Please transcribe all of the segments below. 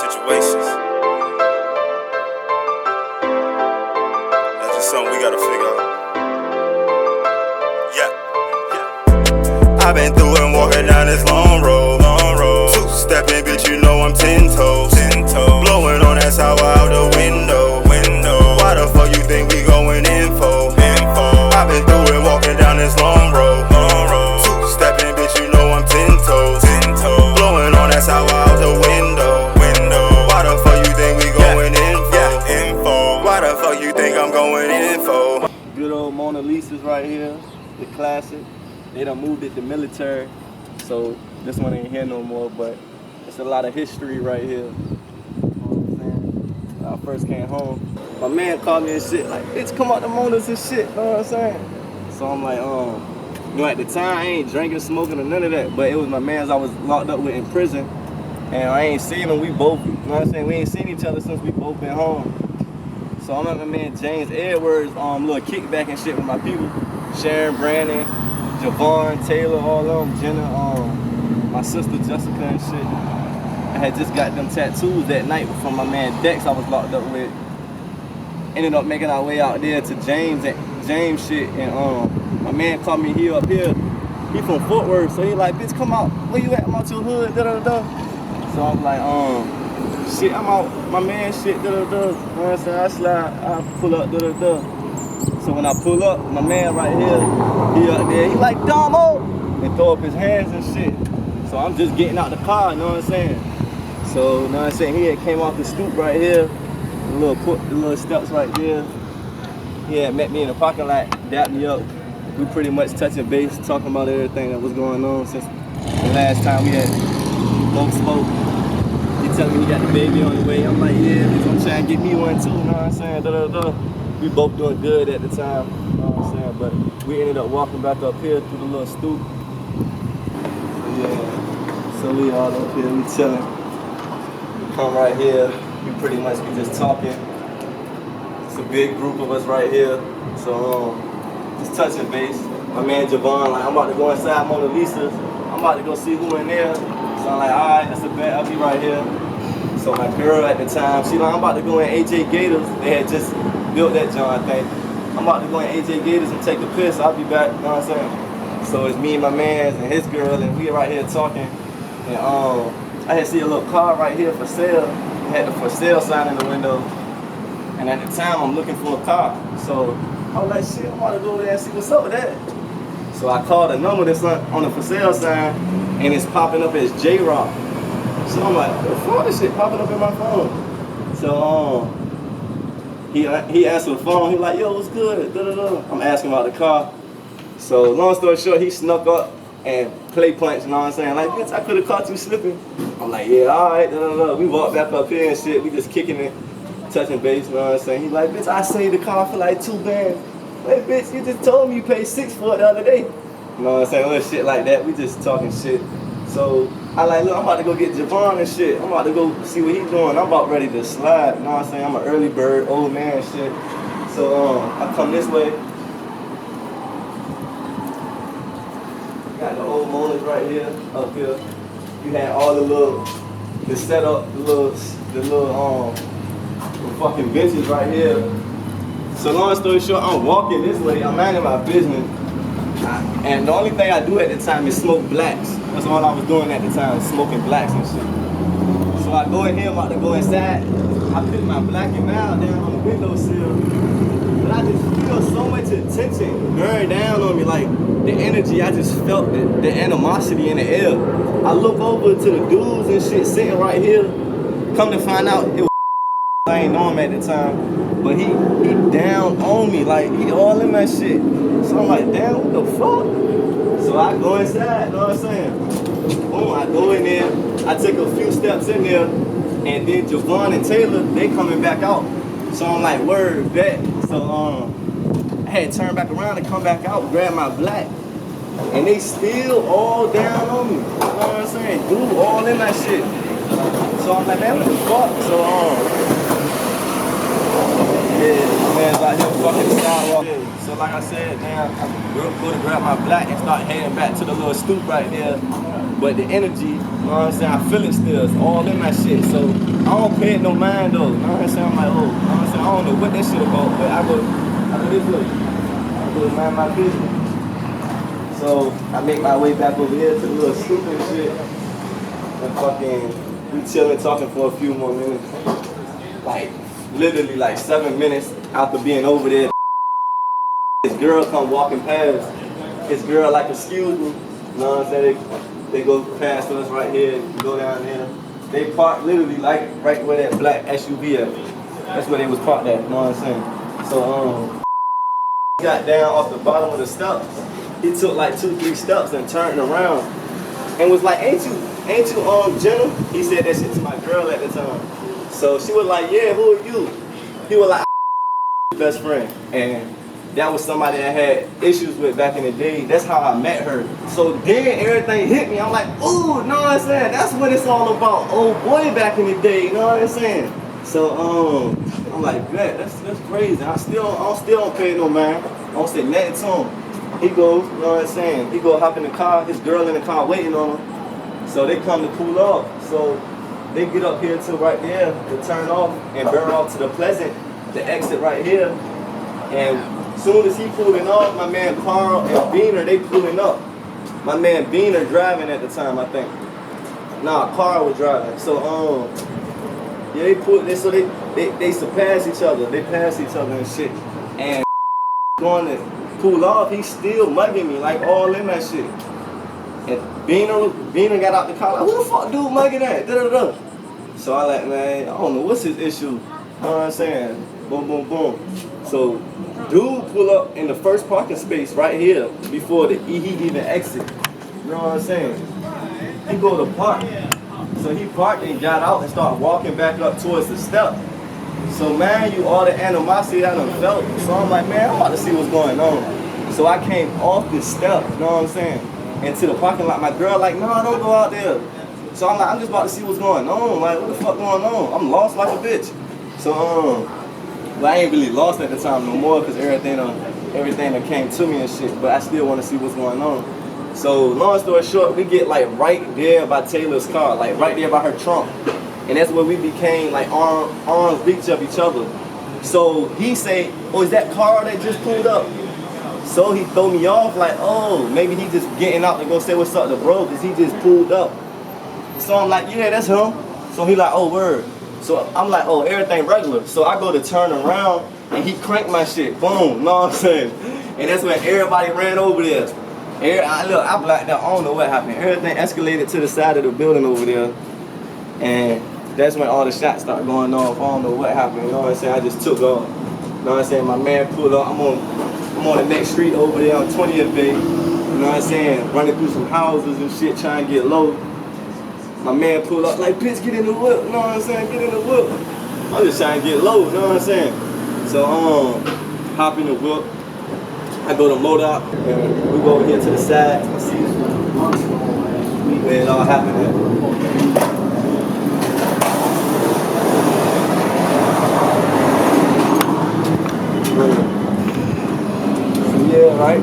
situations. That's just something we gotta figure out. Yeah. I've been through and walking down this long road. Two-stepping, bitch, you know I'm 10 toes. Blowing on that sour out the window. Why the fuck you think we going info? I've been through and walking down this long road. Two-stepping, bitch, you know I'm 10 toes. Blowing on that sour out the window. Why the fuck you think we going info? Why the fuck you think I'm going info? Good old Mona Lisa's right here, the classic. They done moved it to military, so this one ain't here no more, but it's a lot of history right here. You know what I'm saying? When I first came home, my man called me and shit, like, bitch, come out the Monas and shit, you know what I'm saying? So I'm like, you know, at the time, I ain't drinking, smoking, or none of that, but it was my mans I was locked up with in prison, and I ain't seen him, we both, you know what I'm saying? We ain't seen each other since we both been home. So I'm at my man James Edwards' little kickback and shit with my people, Sharon, Brandon, Javon, Taylor, all of them, Jenna, my sister Jessica and shit. I had just got them tattoos that night from my man Dex I was locked up with. Ended up making our way out there to James shit, and my man called me, he up here. He from Fort Worth, so he like, bitch, come out, where you at? I'm out your hood, da-da-da. So I'm like, shit, I'm out, my man shit, da-da-da. You know what I'm saying? I slide, I pull up, da-da-da. So when I pull up, my man right here, he up there, he like, Domo! And throw up his hands and shit. So I'm just getting out the car, you know what I'm saying? So, you know what I'm saying, he had came off the stoop right here, the little steps right there. He had met me in the parking lot, dapped me up. We pretty much touching base, talking about everything that was going on since the last time we had both spoke. He telling me he got the baby on the way. I'm like, yeah, bitch, I'm trying to get me one too, you know what I'm saying? Da-da-da. We both doing good at the time, you know what I'm saying? But we ended up walking back up here through the little stoop. Yeah, so we all up here, we chilling. We come right here, we pretty much be just talking. It's a big group of us right here, so just touching base. My man Javon, like, I'm about to go inside Mona Lisa's. I'm about to go see who in there. So I'm like, all right, that's a bet, I'll be right here. So my girl at the time, she like, I'm about to go in AJ Gators. They had just built that joint, I think. I'm about to go in AJ Gators and take the piss. I'll be back, you know what I'm saying? So it's me and my man and his girl, and we right here talking. And I had see a little car right here for sale. It had the for sale sign in the window. And at the time, I'm looking for a car. So I was like, shit, I'm about to go over there and see what's up with that. So I called a number that's on the for sale sign, and it's popping up as J-Rock. So I'm like, what the fuck, this shit popping up in my phone? So he answered the phone, he like, yo, what's good? Da-da-da. I'm asking about the car. So long story short, he snuck up and play punch, you know what I'm saying? Like, bitch, I could have caught you slipping. I'm like, yeah, all right, da-da-da. We walked back up here and shit, we just kicking it, touching base, you know what I'm saying? He like, bitch, I saved the car for like $2 bands. Like, bitch, you just told me you paid $6 for it the other day. You know what I'm saying? Little shit like that, we just talking shit. So I like, look, I'm about to go get Javon and shit. I'm about to go see what he's doing. I'm about ready to slide, you know what I'm saying? I'm an early bird, old man and shit. So I come this way. Got the old Monas right here, up here. You had all the setup, the fucking benches right here. So long story short, I'm walking this way, I'm minding my business. And the only thing I do at the time is smoke blacks. That's all I was doing at the time, smoking blacks and shit. So I go in here, I'm about to go inside. I put my black and mild down on the windowsill. But I just feel so much attention bearing down on me, like the energy, I just felt the animosity in the air. I look over to the dudes and shit sitting right here. Come to find out, it was I ain't know him at the time. But he down on me, like he all in that shit. So I'm like, damn, what the fuck? So I go inside, you know what I'm saying? Boom, I go in there, I take a few steps in there, and then Javon and Taylor, they coming back out. So I'm like, word, bet. So I had to turn back around and come back out, grab my black. And they still all down on me. You know what I'm saying? Dude, all in that shit. So I'm like, man, what the fuck? So yeah, my man's out here fucking the sidewalk. Yeah. So like I said, man, I go to grab my black and start heading back to the little stoop right there. but the energy, you know what I'm saying, I feel it still. It's all in my shit. So I don't pay it no mind though. You know what I'm saying? I'm like, oh, you know what I'm saying? I don't know what that shit about, but I go this way. I go mind my business. So I make my way back over here to the little stupid shit. And fucking, we chilling, talking for a few more minutes. Like, literally like 7 minutes after being over there, this girl come walking past. His girl like, excuse me. You know what I'm saying? They go past us right here, go down there. They park literally like right where that black SUV at. That's where they was parked at, you know what I'm saying? So got down off the bottom of the steps. He took like 2-3 steps and turned around and was like, ain't you Jenna? He said that shit to my girl at the time. So she was like, yeah, who are you? He was like, best friend. And that was somebody I had issues with back in the day. That's how I met her. So then everything hit me. I'm like, ooh, know what I'm saying? That's what it's all about. Old boy back in the day, you know what I'm saying? So I'm like, that's crazy. I still don't pay no man. I don't say nothing to him. He goes, you know what I'm saying? He go hop in the car, his girl in the car waiting on him. So they come to pull up. So they get up here to right there to turn off and burn off to the Pleasant, the exit right here. And soon as he pulling off, my man Carl and Beaner, they pulling up. My man Beaner driving at the time, I think. Nah, Carl was driving. So yeah, they surpass each other. They pass each other and shit. And going to pull off, he's still mugging me, like all in that shit. And Beaner got out the car, like, who the fuck dude mugging that? Da-da-da. So I like, man, I don't know what's his issue. You know what I'm saying? Boom, boom, boom. So dude pull up in the first parking space right here before he even exit. You know what I'm saying? He go to park. So he parked and got out and started walking back up towards the step. So man, all the animosity I done felt. So I'm like, man, I'm about to see what's going on. So I came off this step, you know what I'm saying? Into the parking lot. My girl like, no, don't go out there. So I'm like, I'm just about to see what's going on. Like, what the fuck going on? I'm lost like a bitch. So but I ain't really lost at the time no more because everything that came to me and shit. But I still want to see what's going on. So long story short, we get like right there by Taylor's car, like right there by her trunk. And that's where we became like arms reach of each other. So he say, oh, is that car that just pulled up? So he throw me off like, oh, maybe he just getting out to go say what's up to bro because he just pulled up. So I'm like, yeah, that's him. So he like, oh, word. So I'm like, oh, everything regular. So I go to turn around and he cranked my shit. Boom, know what I'm saying? And that's when everybody ran over there. I blacked out, I don't know what happened. Everything escalated to the side of the building over there. And that's when all the shots started going off. I don't know what happened, you know what I'm saying? I just took off. You know what I'm saying? My man pulled up. I'm on the next street over there on 20th Bay. You know what I'm saying? Running through some houses and shit, trying to get low. My man pulled up like, bitch, get in the whip, you know what I'm saying? Get in the whip. I'm just trying to get low, you know what I'm saying? So hop in the whip. I go to Modoc, and we go over here to the side to see where it all happened at. Yeah, right?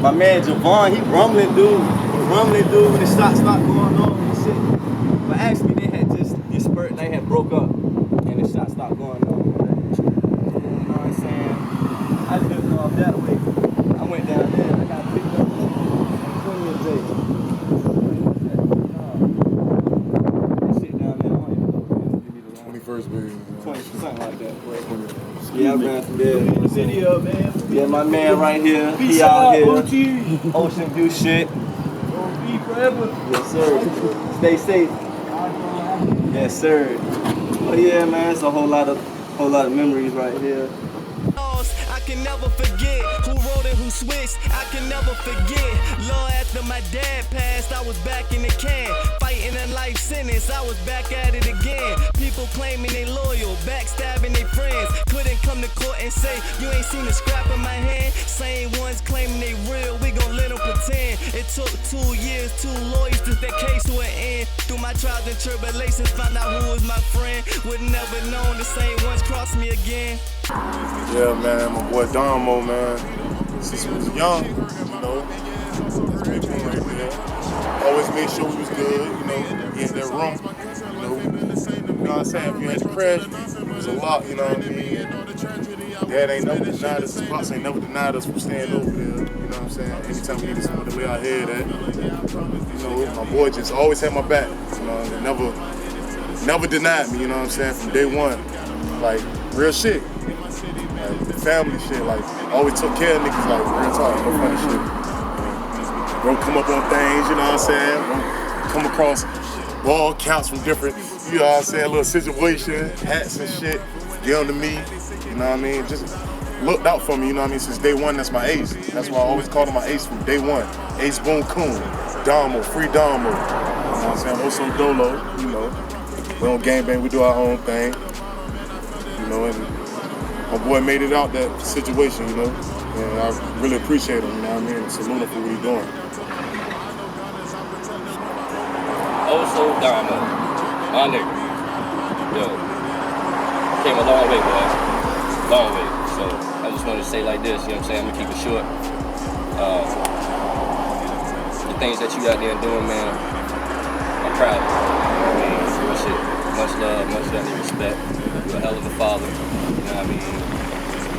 My man Javon, he rumbling dude when the shots start going on and shit. But actually they had just dispersed, they had broke up and the shots stopped going on. You know what I'm saying? I just went off that way. I went down there and I got picked up on 20th Day. That shit down there, I don't even know. 21st Bay. 20, something like that. Yeah, I ran through there. Video, man. Yeah, my man right here. He out here. Ocean View shit. Forever. Yes, sir. Stay safe. Yes, sir. Oh yeah, man, it's a whole lot of memories right here. I can never forget who wrote and who switched. I can never forget. Lord, after my dad passed, I was back in the can, fighting a life sentence. I was back at it again. People claiming they loyal, backstabbing their friends. Couldn't come to court and say you ain't seen a scrap in my hand. Same ones claiming they real, we gon' let them pretend. It took 2 years, 2 lawyers to that case to an end. Through my trials and tribulations, found out who was my friend. Would never known the same ones cross me again. Yeah, man, my boy Domo, man. Since he was young, you know, that's big one right there. always made sure we was good, you know, he in that room, you know what I'm saying? If you had to crash, it was a lot, you know what I mean? Dad ain't never denied us, his pops ain't never denied us from staying over there, you know what I'm saying? Anytime we needed someone to lay our head at, you know, my boy just always had my back, you know, and never denied me, you know what I'm saying, from day one. Like, real shit. Like, family shit, like, always took care of niggas, like, real talk, no funny shit. Don't come up on things, you know what I'm saying? Don't come across ball counts from different, you know what I'm saying, little situation, hats and shit, get on to me, you know what I mean? Just looked out for me, you know what I mean? Since day one, that's my ace. That's why I always called him my ace from day one. Ace Boom Coon, Damo, free Damo. You know what I'm saying? Also Dolo, you know. We don't gangbang, we do our own thing. You know, and my boy made it out that situation, you know. And I really appreciate him, you know what I mean? And salute him for what he's doing. Also Downey, my nigga. Yo, came a long way, boy. Long way. So I just wanted to say like this, you know what I'm saying? I'm gonna keep it short. The things that you out there doing, man, I'm proud of you. You know what I mean? Real shit. Much love and respect. You're a hell of a father. You know what I mean?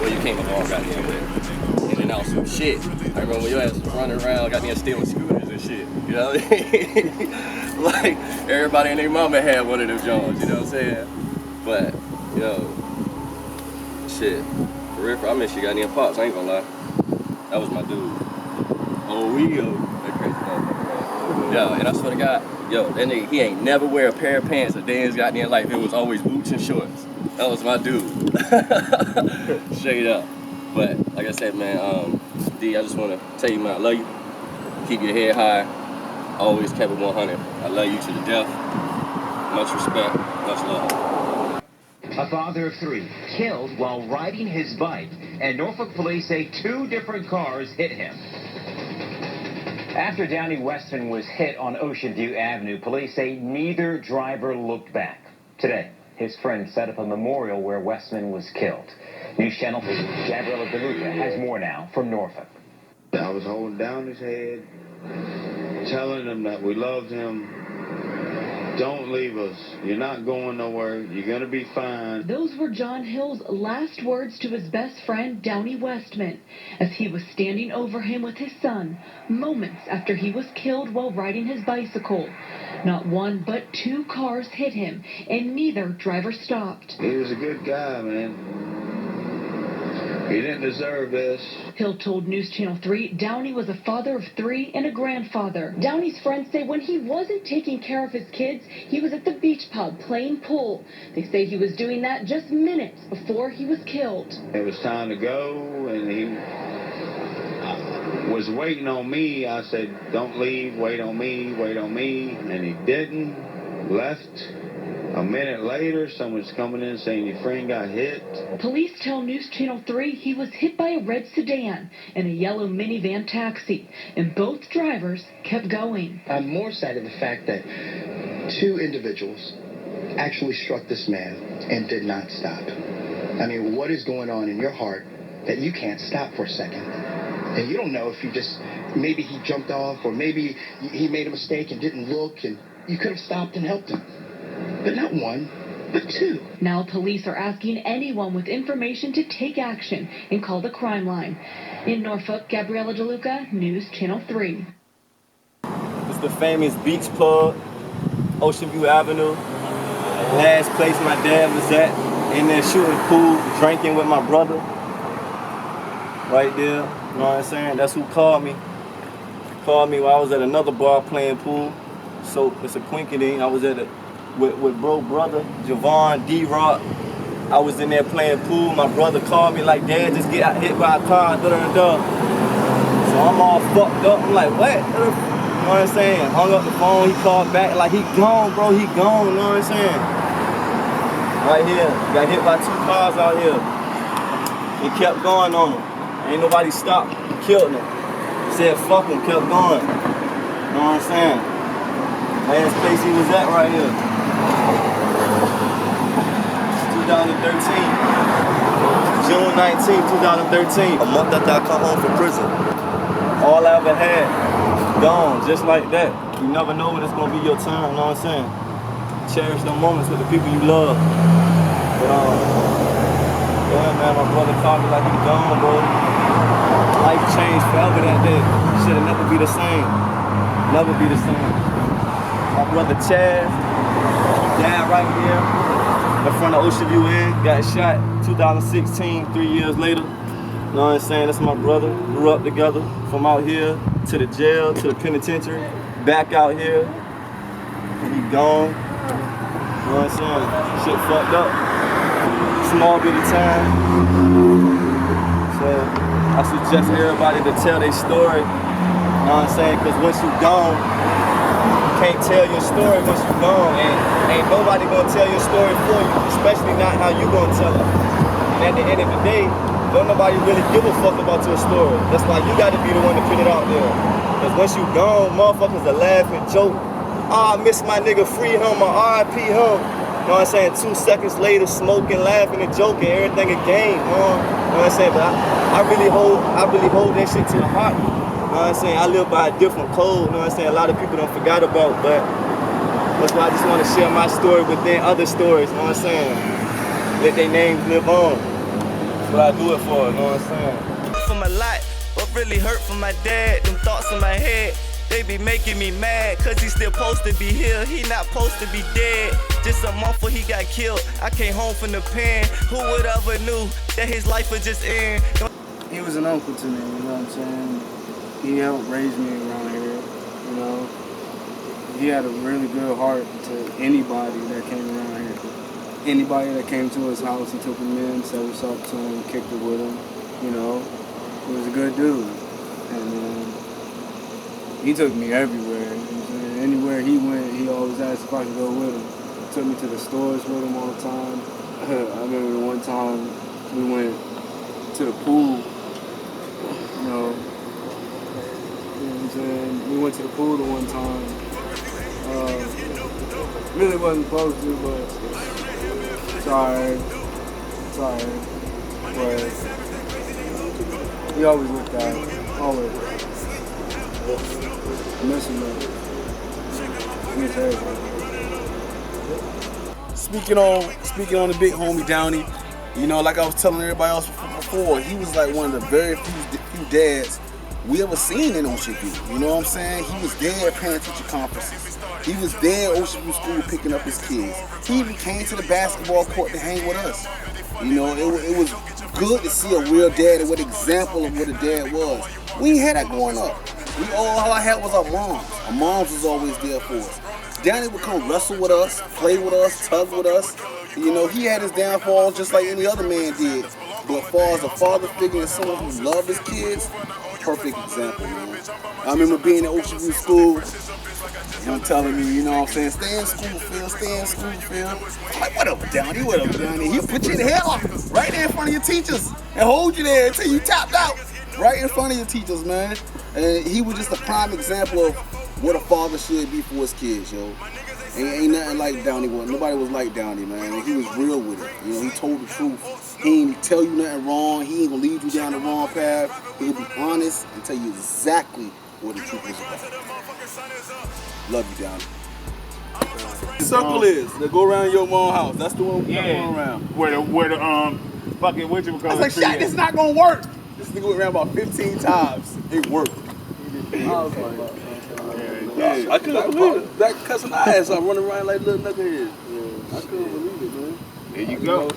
Well, you came a long out here with in and out some shit. I remember when your ass was running around, got me stealing scooters and shit. You know what I mean? Like, everybody and their mama had one of them joints, you know what I'm saying? But, yo, shit, for real, I miss you goddamn pops, I ain't gonna lie. That was my dude. Oh, that crazy motherfucker. Yo, and I swear to God, yo, that nigga, he ain't never wear a pair of pants a day in his goddamn life. It was always boots and shorts. That was my dude. Straight up. But, like I said, man, D, I just wanna tell you, man, I love you. Keep your head high. Always kept it 100. I love you to the death. Much respect, much love. A father of 3 killed while riding his bike, and Norfolk police say 2 different cars hit him. After Downey Weston was hit on Ocean View Avenue, police say neither driver looked back. Today, his friend set up a memorial where Weston was killed. News Channel 3's Gabriella DeLuca has more now from Norfolk. I was holding down his head, telling him that we loved him. Don't leave us. You're not going nowhere. You're going to be fine. Those were John Hill's last words to his best friend, Downey Westman, as he was standing over him with his son, moments after he was killed while riding his bicycle. Not 1, but 2 cars hit him, and neither driver stopped. He was a good guy, man. He didn't deserve this. Hill told News Channel 3 Downey was a father of 3 and a grandfather. Downey's friends say when he wasn't taking care of his kids, he was at the beach pub playing pool. They say he was doing that just minutes before he was killed. It was time to go, and he was waiting on me. I said, don't leave, wait on me, and he didn't. Left. A minute later, someone's coming in saying your friend got hit. Police tell News Channel 3 he was hit by a red sedan and a yellow minivan taxi, and both drivers kept going. I'm more sad at the fact that 2 individuals actually struck this man and did not stop. I mean, what is going on in your heart that you can't stop for a second? And you don't know if maybe he jumped off, or maybe he made a mistake and didn't look, and you could have stopped and helped him. But not 1, but 2. Now police are asking anyone with information to take action and call the crime line. In Norfolk, Gabriella DeLuca, News Channel 3. It's the famous beach plug, Ocean View Avenue. Last place my dad was at, in there shooting pool, drinking with my brother. Right there, you know what I'm saying? That's who called me. Called me while I was at another bar playing pool. So it's a quinkity. I was at with brother, Javon, D-Rock. I was in there playing pool. My brother called me like, Dad, just get hit by a car, da-da-da-da. So I'm all fucked up. I'm like, what? You know what I'm saying? Hung up the phone, he called back, like, he gone, bro, he gone, you know what I'm saying? Right here, got hit by 2 cars out here. He kept going on him. Ain't nobody stopped, he killed him. Said fuck him, kept going. You know what I'm saying? Last place he was at right here. 2013. June 19, 2013. A month after I come home from prison. All I ever had, gone, just like that. You never know when it's gonna be your turn, you know what I'm saying? Cherish them moments with the people you love. But yeah, man, my brother called me like he gone, bro. Life changed forever that day. Shit'll never be the same. Never be the same. My brother Chaz, died right here in front of Ocean View Inn, got shot 2016, 3 years later. You know what I'm saying? That's my brother. Grew up together from out here to the jail, to the penitentiary, back out here. He gone. You know what I'm saying? Shit fucked up. Small bit of time. So I suggest everybody to tell their story. You know what I'm saying? Because once you gone, you can't tell your story once you gone. And ain't nobody gonna tell your story for you, especially not how you gonna tell it. And at the end of the day, don't nobody really give a fuck about your story. That's why you gotta be the one to put it out there. Because once you gone, motherfuckers will laugh and joke. I miss my nigga, free him, or RIP him. You know what I'm saying? 2 seconds later, smoking, laughing, and joking, everything a game, you know what I'm saying? But I really hold that shit to the heart. You know what I'm saying? I live by a different code, you know what I'm saying? A lot of people don't forgot about, but that's why I just want to share my story within other stories, you know what I'm saying? Let their names live on. That's what I do it for, you know what I'm saying? From a lot, what really hurt from my dad, them thoughts in my head, they be making me mad, cause he still supposed to be here, he not supposed to be dead. Just a month before he got killed, I came home from the pen, who would ever knew that his life would just end? He was an uncle to me, you know what I'm saying? He helped raise me around here, you know. He had a really good heart to anybody that came around here. Anybody that came to his house, he took them in, said what's up to him, kicked it with him, you know. He was a good dude. And he took me everywhere. You know what I'm saying? Anywhere he went, he always asked if I could go with him. He took me to the stores with him all the time. I remember one time we went to the pool, you know what I'm saying? We went to the pool the one time. Really wasn't supposed to, but it's alright. It's alright. But he always looked out. Always. I miss him, man. I miss everything. Speaking on the big homie Downey, you know, like I was telling everybody else before, he was like one of the very few dads we ever seen in Ocean View. You know what I'm saying? He was there at parent-teacher conferences. He was there at Ocean View School picking up his kids. He even came to the basketball court to hang with us. You know, it was good to see a real dad and what example of what a dad was. We ain't had that growing up. All I had was our moms. Our moms was always there for us. Downey would come wrestle with us, play with us, tug with us. You know, he had his downfalls just like any other man did. But as far as a father figure and someone who loved his kids, perfect example, man. I remember being at Ocean View School, him telling me, you know what I'm saying, stay in school, Phil, stay in school, Phil. I'm like, what up, Downey, what up, Downey? He'll put you in the headlock right there in front of your teachers and hold you there until you tapped out right in front of your teachers, man. And he was just a prime example of what a father should be for his kids, yo. Ain't nothing like Downey was. Nobody was like Downey, man. And he was real with it. You know, he told the truth. He ain't tell you nothing wrong. He ain't gonna lead you down the wrong path. He'll be honest and tell you exactly what the truth is about. Love you, Downey. The circle is to go around your mom's house. That's the one we got going around. Where the fucking what you call it? I was like, shit, this is not gonna work. This nigga went around about 15 times. It worked. Yeah. I couldn't believe it. That cussing my ass off, running around like little knucklehead. I couldn't believe it, man. There you go.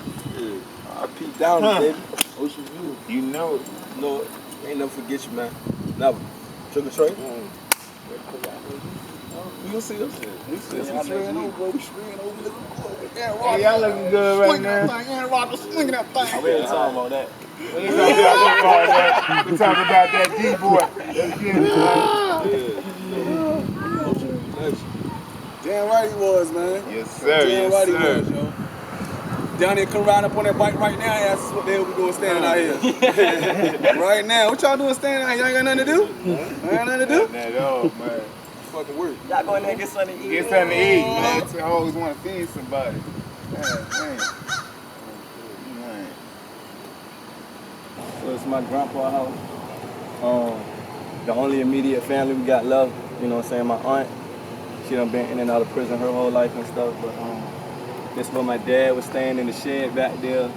I peeped down, baby. Ocean View. You know it. No, ain't never forget you, man. Never. Sugar Trey? You gonna see us? We see us. We spraying over. Hey, y'all looking good right now. Aaron Rodgers swinging that thing. I really talking about that. We talking about that D-boy. Damn right he was, man. Yes, sir. Damn right he was, yo. Down there, come ride up on that bike right now and ask us what the hell we doing standing out here. Right now. What y'all doing standing out here? Y'all ain't got nothing to do? Ain't got nothing to do? Nothing at all, man. Fucking work. Y'all go in there and get something to eat. Get something to eat, man. I always want to feed somebody. Man. So it's my grandpa's house. The only immediate family we got left, you know what I'm saying, my aunt She done been in and out of prison her whole life and stuff, but this is where my dad was staying in the shed back there.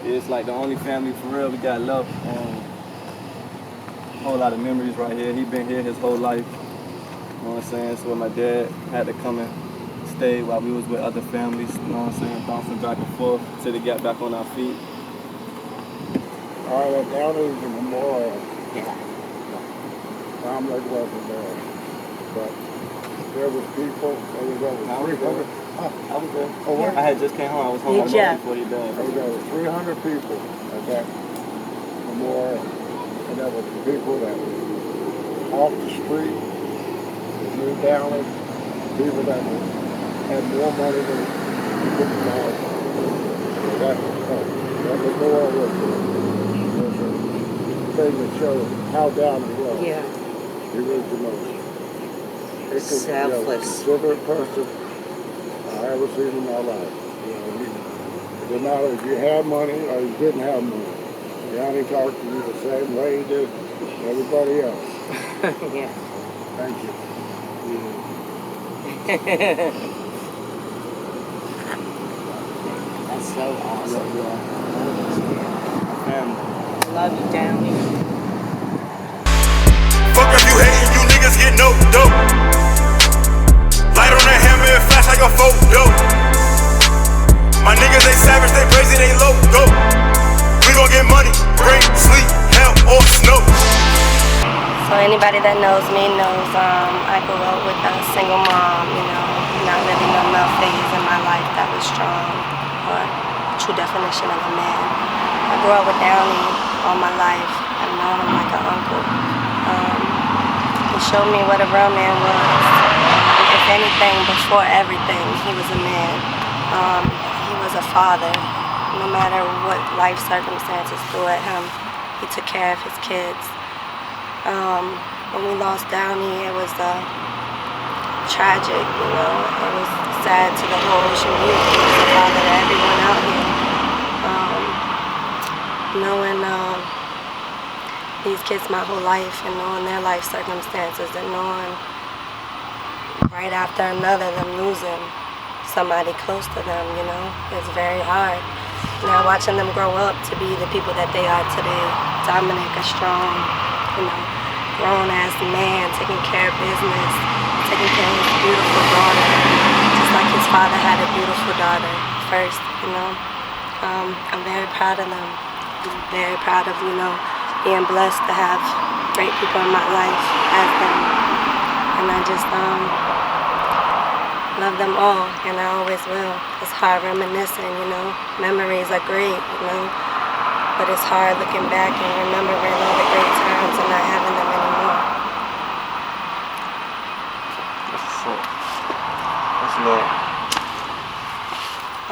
It's like the only family for real we got left. A whole lot of memories right here. He been here his whole life. You know what I'm saying? So my dad had to come and stay while we was with other families. You know what I'm saying? Bouncing back and forth till they got back on our feet. All right, Downey is a memorial. Family wasn't there, but there was people. There was over 300. I was there. Oh, what? I had just came home. I was home almost before he died. There was over 300 people at that memorial. And there were people that were off the street, that knew Downey, people that had more money than people in the house. That memorial was a thing that showed how Downey was. Yeah. He was the most Selfless. considerate person I ever seen in my life. You know, it didn't matter if you had money or you didn't have money. Downey talked to you the same way he did everybody else. Yeah. Thank you. That's so awesome. Family. Love you, Downey. Fuck if you hatin', you niggas get no dope. Light on that hammer and flash like a photo. My niggas, they savage, they crazy, they loco. We gon' get money, rain, sleet, hell, or snow. So anybody that knows me knows I grew up with a single mom, you know, not really no male phase in my life that was strong or true definition of a man. I grew up with Downey all my life. I've known him like an uncle. He showed me what a real man was. If anything, before everything, he was a man. He was a father. No matter what life circumstances threw at him, he took care of his kids. When we lost Downey, it was tragic, you know. It was sad to the whole Ocean View. He was a father to everyone out here. Knowing these kids my whole life and knowing their life circumstances and knowing right after another them losing somebody close to them, you know, it's very hard. Now watching them grow up to be the people that they are today, Dominic, a strong, you know, grown-ass man, taking care of business, taking care of his beautiful daughter, just like his father had a beautiful daughter first, you know. I'm very proud of them. I'm very proud of, you know, being blessed to have great people in my life as them. And I just love them all, and I always will. It's hard reminiscing, you know. Memories are great, you know. But it's hard looking back and remembering all the great times and not having them anymore. That's love.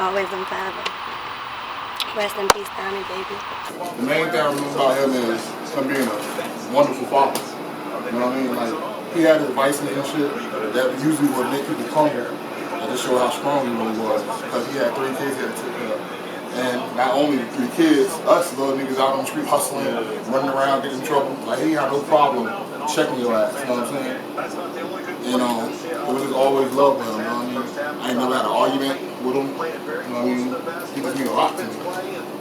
Always and forever. Rest in peace, Downey, baby. The main thing I remember about him is him being a wonderful father. You know what I mean? Like, he had his vices and shit that usually would make people humble. That just show how strong he really was. Because he had 3 kids he had to take care of. And not only 3 kids, us little niggas out on the street hustling, running around, getting in trouble. Like, he had no problem checking your ass, you know what I'm saying? And it was just always love with him, you know what I mean? I ain't never had an argument with him, you know what I mean? He just mean a lot to me.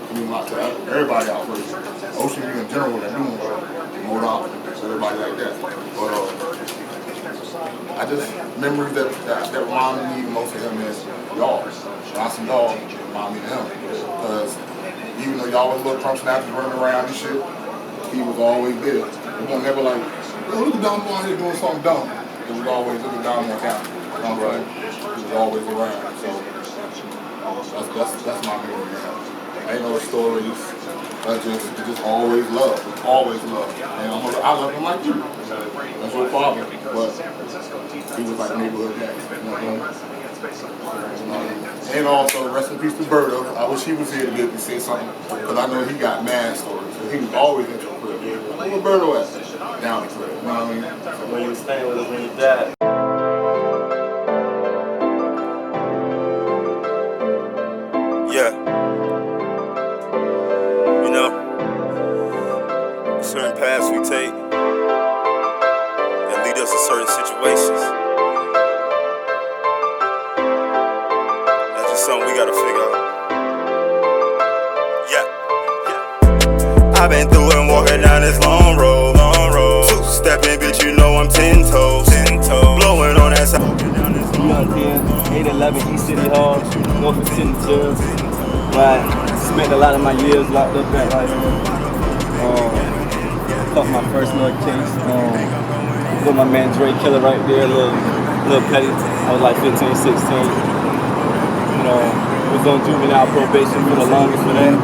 He mean a lot to everybody out first. Ocean View in general, they're doing Modoc, everybody like that. But I just, memories that remind me most of him is y'all. When I see y'all, remind me of him. Because even though y'all was little Trump snappers running around and shit, he was always there. It was never like, yo, look at Don out here doing something dumb. It was always, look at Don on camera. You know what I'm saying? He was always around. So that's my memory, man. Ain't no stories. It's just always love. Always love. And I love him like you. That's your father. But he was like neighborhood dad. You know what I mean? And also, rest in peace to Berto. I wish he was here to be able to say something. Because I know he got mad stories. So he was always at your crib. Where Berto at? Down the crib. You know what I mean? So where he was staying with us when he died. Yeah. You know, certain paths we take, it something we gotta figure out. Yeah. I've been through and walking down this long road. Two-stepping, bitch, you know I'm 10 toes. Blowing on that side. Young 10, 811 East City Hall, Norfolk City Jail. Right. Spent a lot of my years locked up at right here. Caught my first little case. With my man Dre Killer right there, little petty. I was like 15, 16. You know, was on juvenile probation for the longest for that.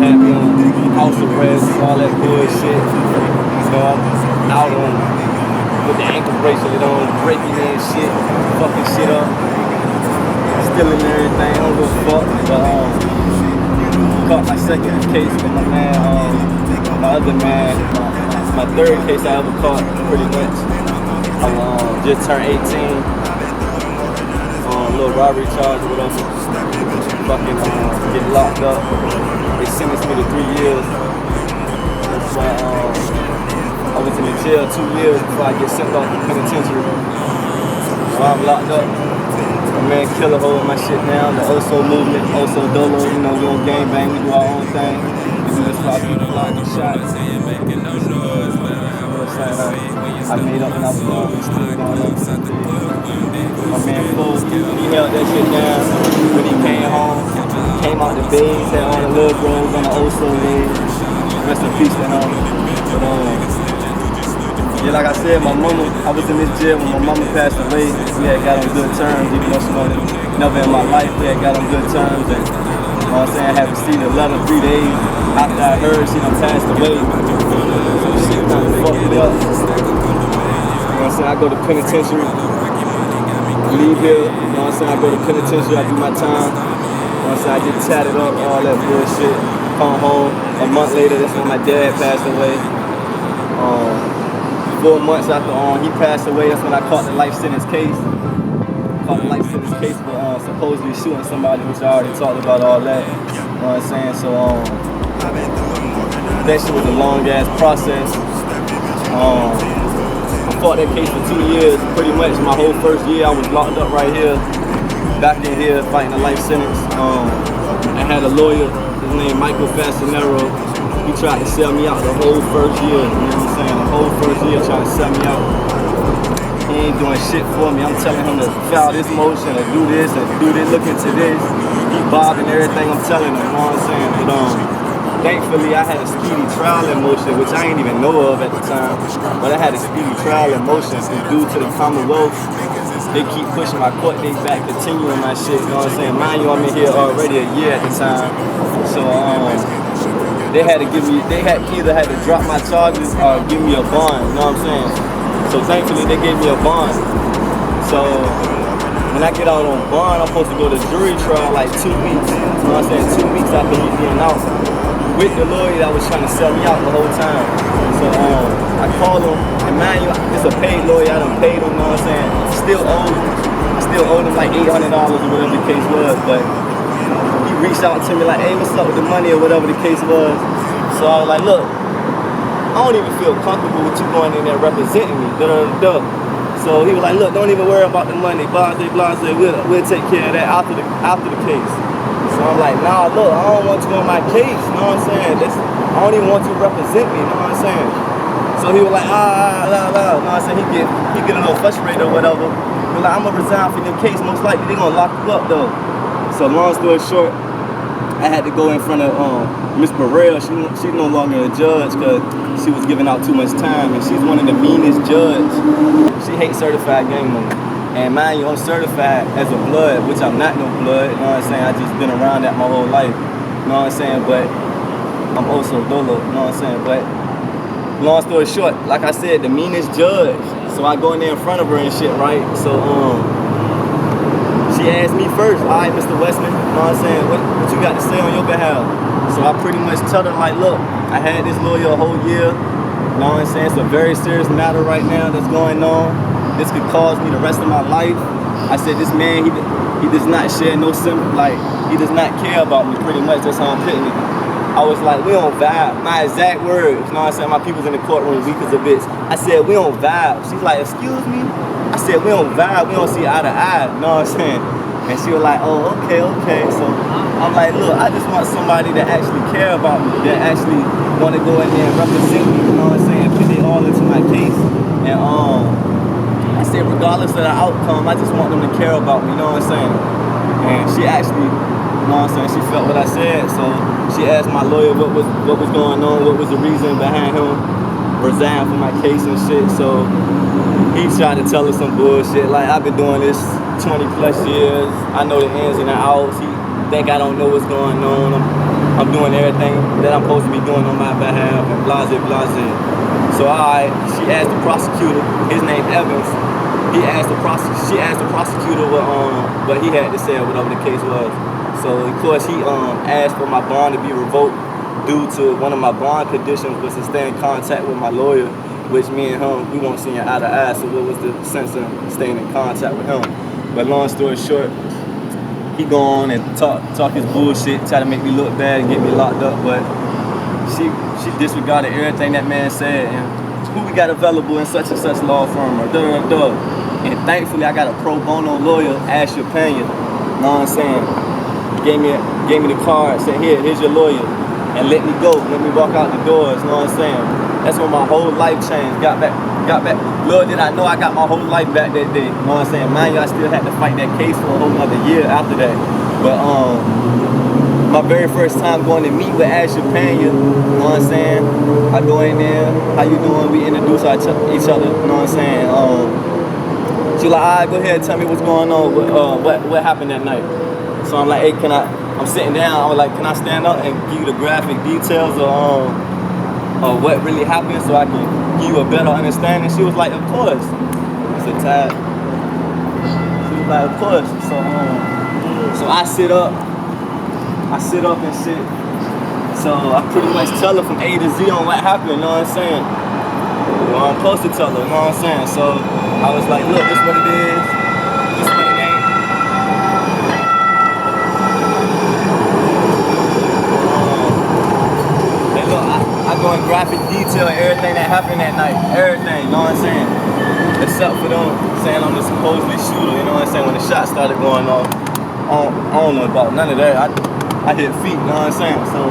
Had me on house arrest, all that bullshit. You know, I'm out on with the ankle bracelet on, breaking in shit, fucking shit up, stealing everything. I don't give a fuck. But caught my second case with my man, my other man. My third case I ever caught, pretty much. I just turned 18. Little robbery charge or whatever. Fucking get locked up. They sentenced me to 3 years. That's why I was in the jail 2 years before I get sent off to the penitentiary. So I'm locked up. My man Killer holding my shit down. The Oso movement, Oso Dolo, you know, we don't gang bang, we do our own thing. We do this while people locked and shot. I made up when I was young, it's still going on. My man Cole, he held that shit down when he came home. Came out the base, had all the little bros on the Oso leg. Rest in peace to him. But yeah, like I said, my mama, I was in this jail when my mama passed away. We had got on good terms, even though she wanted never in my life. We had got on good terms, and you know what I'm saying, I haven't seen her 3 days after I heard she done passed away. So shit kind of fucked me up. You know what I'm saying, I go to penitentiary, leave here, you know what I'm saying, I go to penitentiary, I do my time. You know what I'm saying, I get tatted up, all that bullshit. Come home, a month later, that's when my dad passed away. 4 months after he passed away, that's when I caught the life sentence case. Caught the life sentence case for supposedly shooting somebody, which I already talked about all that. You know what I'm saying? So that shit was a long ass process. I fought that case for 2 years. Pretty much my whole first year I was locked up right here, back in here fighting a life sentence. I had a lawyer, his name Michael Facinero. He tried to sell me out the whole first year, you know what I'm saying? The whole first year trying to sell me out. He ain't doing shit for me. I'm telling him to file this motion and do this and do this, look into this. He bobbing everything I'm telling him, you know what I'm saying? But thankfully I had a speedy trial in motion, which I ain't even know of at the time. But I had a speedy trial in motion, and due to the Commonwealth, they keep pushing my court date back, continuing my shit, you know what I'm saying? Mind you, I'm in here already a year at the time. So they had to give me, either had to drop my charges or give me a bond, you know what I'm saying? So thankfully they gave me a bond. So when I get out on bond, I'm supposed to go to jury trial like 2 weeks, you know what I'm saying? 2 weeks after me being out with the lawyer that was trying to sell me out the whole time. So I called him, and mind you, it's a paid lawyer, I done paid him, you know what I'm saying? I still owe him like $800 or whatever the case was, but reached out to me like, hey, what's up with the money or whatever the case was. So I was like, look, I don't even feel comfortable with you going in there representing me. So he was like, look, don't even worry about the money. Blase, we'll take care of that after the case. So I'm like, nah, look, I don't want you on my case. You know what I'm saying? I don't even want you to represent me. You know what I'm saying? So he was like, you know what I'm saying? He get a little frustrated or whatever. He was like, I'm gonna resign for your case. Most likely they gonna lock you up though. So long story short, I had to go in front of Miss Burrell. She's no longer a judge because she was giving out too much time, and she's one of the meanest judges. She hates certified gang members. And mind you, I'm certified as a blood, which I'm not no blood, you know what I'm saying? I just been around that my whole life, you know what I'm saying? But I'm also dolo, you know what I'm saying? But long story short, like I said, the meanest judge. So I go in there in front of her and shit, right? So she asked me first, all right, Mr. Weston, you know what I'm saying, what you got to say on your behalf? So I pretty much tell her, like, look, I had this lawyer a whole year, you know what I'm saying, it's a very serious matter right now that's going on. This could cause me the rest of my life. I said, this man, he does not share no sympathy, like, he does not care about me, pretty much, that's how I'm putting it. I was like, we don't vibe. My exact words, you know what I'm saying, my people's in the courtroom weak as a bitch. I said, we don't vibe. She's like, excuse me? I said, we don't vibe, we don't see eye to eye, you know what I'm saying? And she was like, oh, okay. So I'm like, look, I just want somebody that actually care about me, that actually want to go in there and represent me, you know what I'm saying, put it all into my case. And I said, regardless of the outcome, I just want them to care about me, you know what I'm saying. And she actually, you know what I'm saying, she felt what I said. So she asked my lawyer what was going on, what was the reason behind him resigning from my case and shit. So he tried to tell her some bullshit, like, I've been doing this 20 plus years, I know the ins and the outs, he think I don't know what's going on, I'm doing everything that I'm supposed to be doing on my behalf, and blase. So she asked the prosecutor, his name Evans, she asked the prosecutor what he had to say or whatever the case was. So of course he asked for my bond to be revoked due to one of my bond conditions was to stay in contact with my lawyer, which me and him, we won't see eye to eye, so what was the sense of staying in contact with him? But long story short, he go on and talk his bullshit, try to make me look bad and get me locked up, but she disregarded everything that man said, and who we got available in such and such law firm, or da. And thankfully I got a pro bono lawyer, Ash Pena, you know what I'm saying? Gave me the card, said, here's your lawyer, and let me go, let me walk out the doors, you know what I'm saying? That's when my whole life changed, got back. Little did I know I got my whole life back that day, you know what I'm saying? Mind you, I still had to fight that case for a whole other year after that. But my very first time going to meet with Ash Pena, you know what I'm saying? I go in there, how you doing? We introduce each other, you know what I'm saying? She like, all right, go ahead, tell me what's going on, what happened that night? So I'm like, hey, I'm sitting down, I was like, can I stand up and give you the graphic details of what really happened so I can give you a better understanding? She was like, of course. It's a tad. She was like, of course. So I sit up and shit. So I pretty much tell her from A to Z on what happened, you know what I'm saying? Well, I'm supposed to tell her, you know what I'm saying? So I was like, look, this is what it is, this is what it ain't. And look, I go in graphic detail and everything that happened that night, everything, you know what I'm saying? Except for them saying I'm the supposedly shooter, you know what I'm saying? When the shot started going off, I don't know about none of that. I hit feet, you know what I'm saying? So,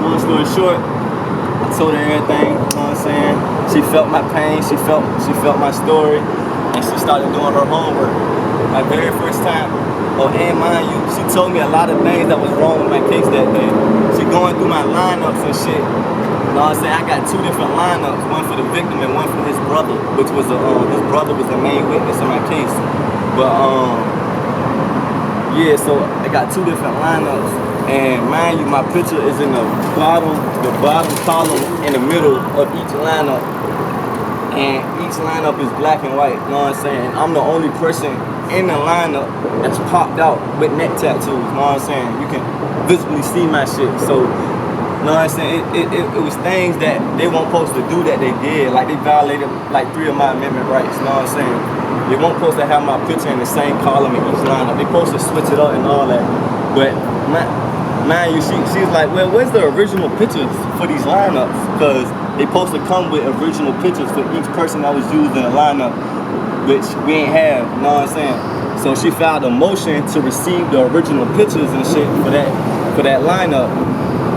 long story short, I told her everything, you know what I'm saying? She felt my pain, she felt my story, and she started doing her homework. My very first time, and mind you, she told me a lot of things that was wrong with my case that day. She going through my lineups and shit. You know what I'm saying? I got two different lineups, one for the victim and one for his brother, which was his brother was the main witness in my case. But yeah, so I got two different lineups, and mind you, my picture is in the bottom column in the middle of each lineup, and each lineup is black and white, you know what I'm saying? I'm the only person in the lineup that's popped out with neck tattoos, you know what I'm saying? You can visibly see my shit, so, you know what I'm saying? It was things that they weren't supposed to do that they did, like they violated like 3 of my amendment rights, you know what I'm saying? They weren't supposed to have my picture in the same column in each lineup. They supposed to switch it up and all that. But mind you, she's like, well, where's the original pictures for these lineups? Because they supposed to come with original pictures for each person that was used in the lineup, which we ain't have, you know what I'm saying? So she filed a motion to receive the original pictures and shit for that lineup.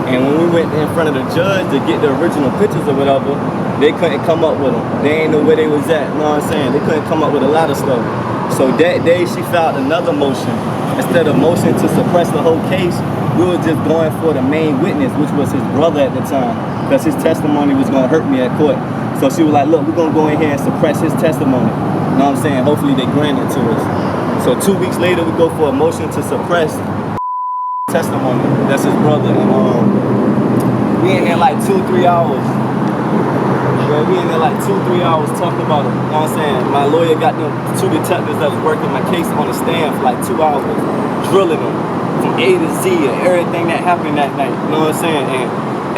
And when we went in front of the judge to get the original pictures or whatever, they couldn't come up with them. They ain't know where they was at, you know what I'm saying? They couldn't come up with a lot of stuff. So that day she filed another motion. Instead of motion to suppress the whole case, we were just going for the main witness, which was his brother at the time, because his testimony was gonna hurt me at court. So she was like, look, we're gonna go in here and suppress his testimony. You know what I'm saying? Hopefully they grant it to us. So 2 weeks later, we go for a motion to suppress testimony. That's his brother. And we in there like 2-3 hours. Yeah, we in there like 2-3 hours talking about it. You know what I'm saying? My lawyer got them 2 detectives that was working my case on the stand for like 2 hours, drilling them from A to Z and everything that happened that night. You know what I'm saying? And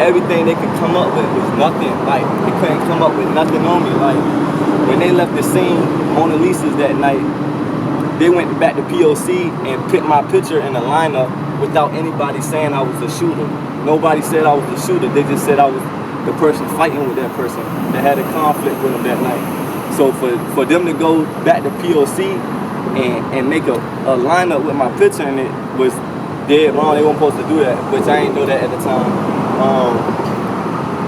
everything they could come up with was nothing. Like, they couldn't come up with nothing on me. Like, when they left the scene, Mona Lisa's that night, they went back to POC and put my picture in the lineup without anybody saying I was the shooter. Nobody said I was the shooter. They just said I was the person fighting with that person that had a conflict with them that night. So for them to go back to POC and make a lineup with my picture in it was dead wrong. They weren't supposed to do that, which I ain't know that at the time.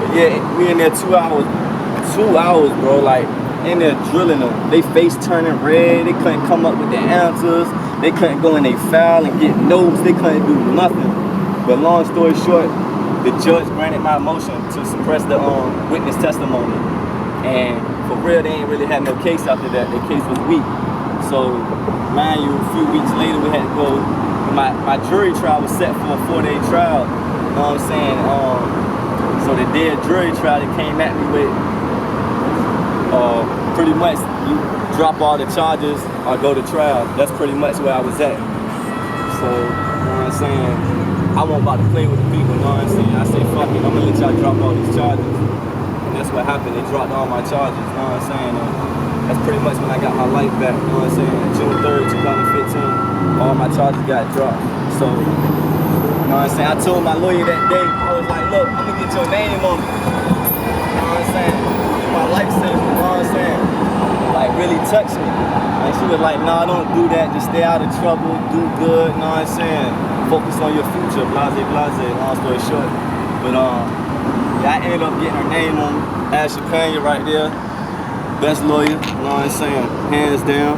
But yeah, we in there 2 hours, bro, like in there drilling them. They face turning red, they couldn't come up with the answers, they couldn't go in their file and get notes, they couldn't do nothing. But long story short, the judge granted my motion to suppress the witness testimony. And for real, they ain't really had no case after that. Their case was weak. So, mind you, a few weeks later, we had to go. My jury trial was set for a 4-day trial. You know what I'm saying? So the day of jury trial, they came at me with pretty much you drop all the charges or go to trial. That's pretty much where I was at. So, you know what I'm saying? I wasn't about to play with the people, you know what I'm saying? I said, fuck it, I'm gonna let y'all drop all these charges. And that's what happened, they dropped all my charges, you know what I'm saying? And that's pretty much when I got my life back, you know what I'm saying? June 3rd, 2015, all my charges got dropped. So, you know what I'm saying? I told my lawyer that day, I was like, look, I'm gonna get your name on it. You know what I'm saying? My life sentence, you know what I'm saying? Like, really touched me. And she was like, nah, don't do that, just stay out of trouble, do good, you know what I'm saying? Focus on your future, blase, long story short. But yeah, I ended up getting her name on Ashley Pena right there. Best lawyer, you know what I'm saying? Hands down,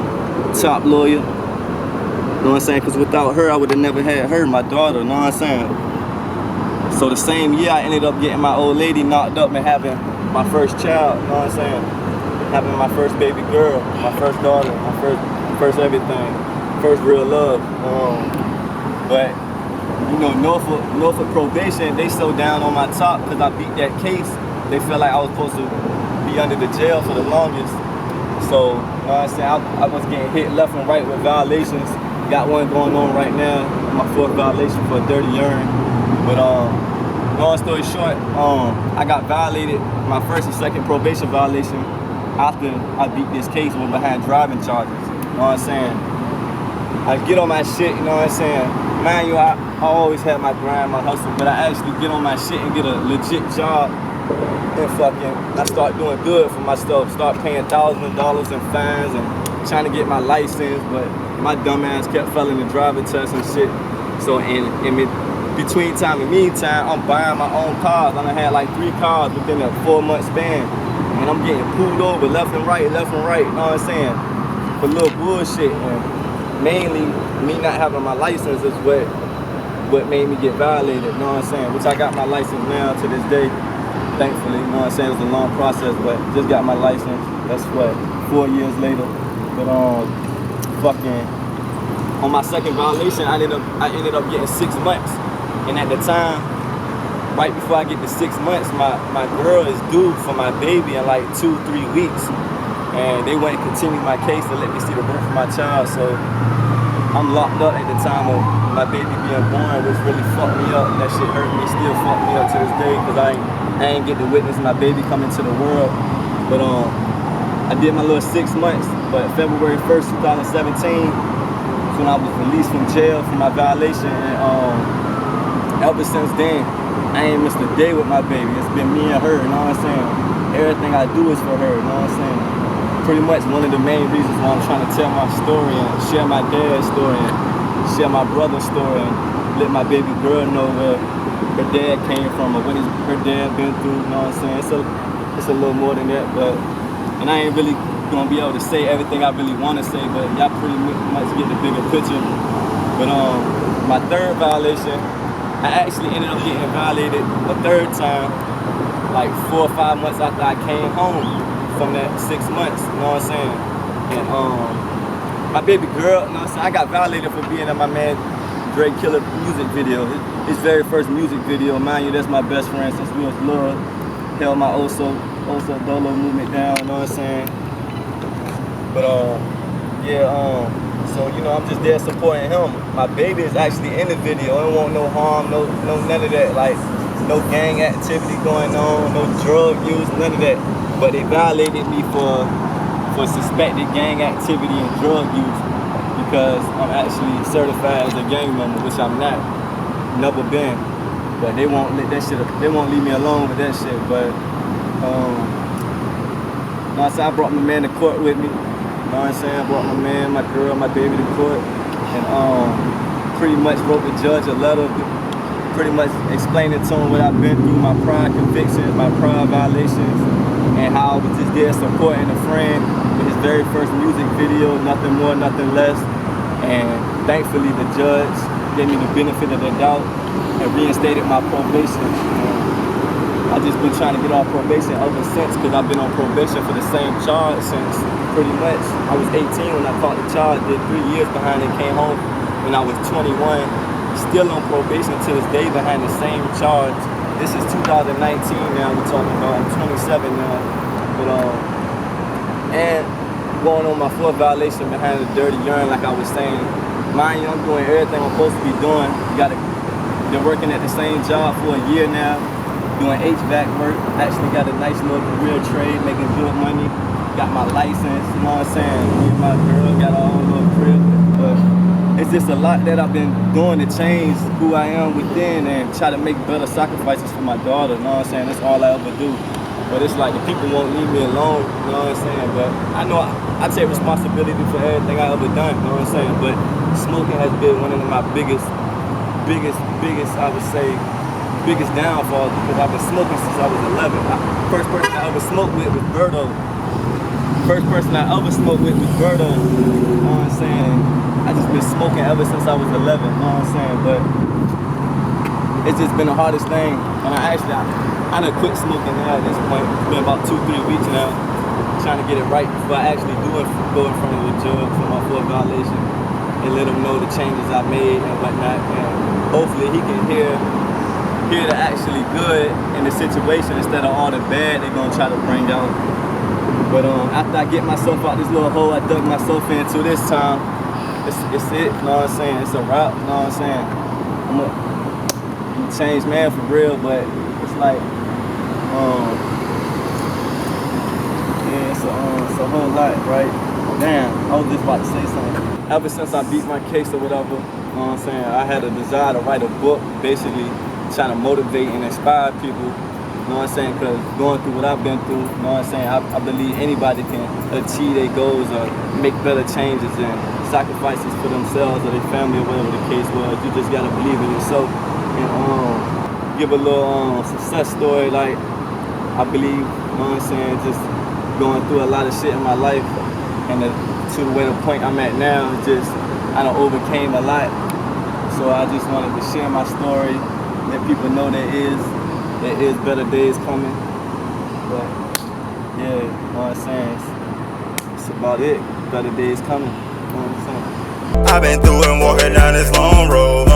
top lawyer. You know what I'm saying? Because without her, I would have never had her, my daughter, you know what I'm saying? So the same year, I ended up getting my old lady knocked up and having my first child, you know what I'm saying? Having my first baby girl, my first daughter, my first everything, first real love. But, you know, Norfolk Probation, they so down on my top because I beat that case. They felt like I was supposed to be under the jail for the longest. So, you know what I'm saying, I was getting hit left and right with violations. Got one going on right now, my 4th violation for a dirty urine. But, long story short, I got violated my 1st and 2nd probation violation after I beat this case with behind driving charges. You know what I'm saying? I get on my shit, you know what I'm saying? Mind you, I always had my grind, my hustle, but I actually get on my shit and get a legit job and I start doing good for myself, start paying thousands of dollars in fines and trying to get my license, but my dumb ass kept failing the driving test and shit. So in between time and meantime, I'm buying my own cars. I done had like 3 cars within a 4-month span. And I'm getting pulled over left and right, you know what I'm saying? For little bullshit. And mainly, me not having my license is what made me get violated, you know what I'm saying? Which I got my license now to this day, thankfully, you know what I'm saying? It was a long process, but just got my license. That's what, 4 years later. But on my 2nd violation, I ended up getting 6 months. And at the time, right before I get to 6 months, my girl is due for my baby in like 2-3 weeks. And they wouldn't continue my case to let me see the birth of my child. So I'm locked up at the time of my baby being born, which really fucked me up. That shit hurt me, still fucked me up to this day, because I ain't get to witness my baby come into the world. But I did my little 6 months, but February 1st, 2017 is when I was released from jail for my violation. And ever since then, I ain't missed a day with my baby. It's been me and her, you know what I'm saying? Everything I do is for her, you know what I'm saying? Pretty much one of the main reasons why I'm trying to tell my story and share my dad's story and share my brother's story and let my baby girl know where her dad came from or what her dad been through, you know what I'm saying? It's a little more than that, and I ain't really gonna be able to say everything I really wanna say, but y'all pretty much get the bigger picture. But my 3rd violation, I actually ended up getting violated a 3rd time, like 4 or 5 months after I came home from that 6 months, you know what I'm saying? And my baby girl, you know what I'm saying, I got violated for being in my man Dre Killer music video. His very first music video, mind you, that's my best friend since we was little. Held my Oso Dolo movement down, you know what I'm saying? But so you know, I'm just there supporting him. My baby is actually in the video. I don't want no harm, no none of that, like no gang activity going on, no drug use, none of that. But they violated me for suspected gang activity and drug use because I'm actually certified as a gang member, which I'm not, never been. But they won't let that shit. They won't leave me alone with that shit. But I brought my man to court with me. You know what I'm saying? Brought my man, my girl, my baby to court, and pretty much wrote the judge a letter, pretty much explaining to him what I've been through, my prior convictions, my prior violations, and how I was just there supporting a friend with his very first music video, nothing more, nothing less. And thankfully the judge gave me the benefit of the doubt and reinstated my probation. I've just been trying to get off probation ever since, because I've been on probation for the same charge since pretty much I was 18 when I caught the charge, did 3 years behind it, came home when I was 21, still on probation to this day behind the same charge. This is 2019 now, we're talking about, I'm 27 now. But and going on my 4th violation behind the dirty urine, like I was saying. Mind you, I'm doing everything I'm supposed to be doing. Been working at the same job for a year now, doing HVAC work. Actually got a nice little career trade, making good money. Got my license, you know what I'm saying? Me and my girl got our own little crib. But it's just a lot that I've been doing to change who I am within and try to make better sacrifices for my daughter, you know what I'm saying? That's all I ever do. But it's like the people won't leave me alone, you know what I'm saying? But I know I take responsibility for everything I ever done, you know what I'm saying? But smoking has been one of my biggest, I would say, biggest downfalls, because I've been smoking since I was 11. First person I ever smoked with was Berto. First person I ever smoked with was Berto, you know what I'm saying? I just been smoking ever since I was 11, you know what I'm saying? But it's just been the hardest thing. And I done quit smoking now at this point. It's been about 2-3 weeks now, trying to get it right before I actually go in front of the judge for my 4th violation and let him know the changes I made and whatnot. And hopefully he can hear the actually good in the situation instead of all the bad they're gonna try to bring out. But after I get myself out this little hole I dug myself into this time, it's it, you know what I'm saying? It's a wrap, you know what I'm saying? I'm a changed man for real, but it's like, yeah, it's a whole lot, right? Damn, I was just about to say something. Ever since I beat my case or whatever, you know what I'm saying, I had a desire to write a book, basically trying to motivate and inspire people, you know what I'm saying, because going through what I've been through, you know what I'm saying, I believe anybody can achieve their goals or make better changes and sacrifices for themselves or their family or whatever the case was. You just gotta believe in yourself and give a little success story. Like, I believe, you know what I'm saying, just going through a lot of shit in my life, and to the way the point I'm at now, it's just, I done overcame a lot. So I just wanted to share my story, let people know there is better days coming. But yeah, you know what I'm saying, it's about it, better days coming, you know what I'm saying. I've been through and walking down this long road.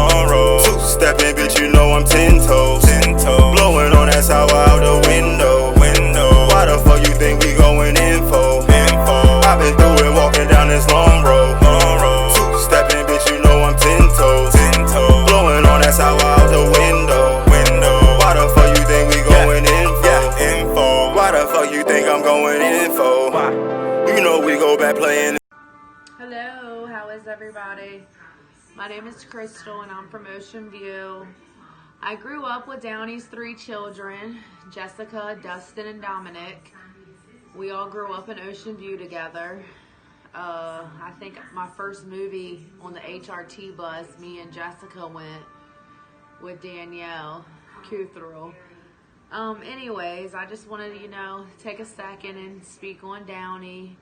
Two-stepping, bitch, you know I'm 10 toes. Blowing on that sour out the window. Why the fuck you think we going info? I've been through and walking down this long road. Two-stepping, bitch, you know I'm 10 toes. Blowing on that sour out the window. Why the fuck you think we going info? Why the fuck you think I'm going info? You know we go back playing. Hello, how is everybody? My name is Crystal and I'm from Ocean View. I grew up with Downey's 3 children, Jessica, Dustin, and Dominic. We all grew up in Ocean View together. I think my first movie on the HRT bus, me and Jessica went with Danielle Cuthrell. Anyways, I just wanted to, take a second and speak on Downey.